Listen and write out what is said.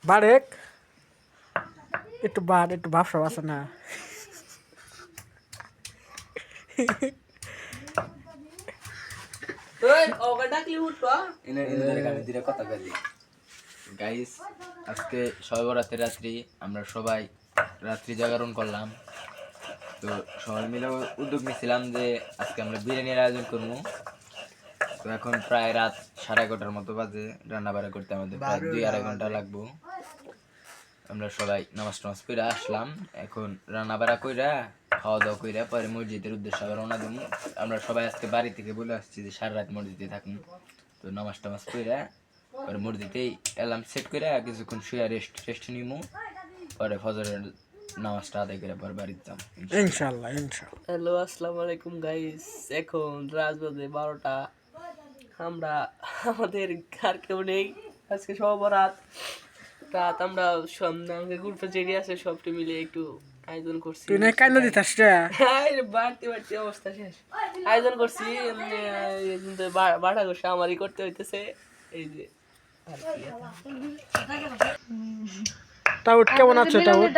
বাড়েক একটু বাড়, একটু ভাবসব আছে না। গাইস আজকে সর্বরাতের রাত্রি আমরা সবাই রাত্রি জাগরণ করলাম। তো সবাই মিলে উদ্যোগ নিয়েছিলাম যে আজকে আমরা বিরিয়ানির আয়োজন করবো। তো এখন প্রায় রাত 11:30 মতো বাজে। রান্না বাড়া করতে আমাদের প্রায় 2-2.5 ঘন্টা লাগবো। আমরা সবাই নামাজ টামাজ পড়ে আসলাম। এখন রান্না বাড়া কইরা খাওয়া দাওয়া কইরা পরে মসজিদের উদ্দেশ্যে আবার রওনা দেবো। আমরা সবাই আজকে বাড়ি থেকে বলে আসছি যে সারা রাত মসজিদে থাকুন। তো নামাজ টামাজ কইরা পরে মসজিদেই অ্যালার্ম সেট করে কিছুক্ষণ শুয়ে রেস্ট নিমু। পরে ফজরের নামাজটা আদায় করে পরে বাড়িতে যাম ইনশাআল্লাহ। হ্যালো, আসসালামু আলাইকুম গাইস। এখন রাত বাজে 12টা। আমরা আমাদের আর কেউ নেই, আজকে সব রাত আমরা সব গ্রুপে যেটি আছে সবটি মিলে একটু আয়োজন করছি। তুই না কান্না দিতাস রে? বাড়তি অবস্থা শেষ। আয়োজন করছি, বাটা করছে আমারই করতে হইতেছে। এই যে টাউট কেমন আছো? টাউট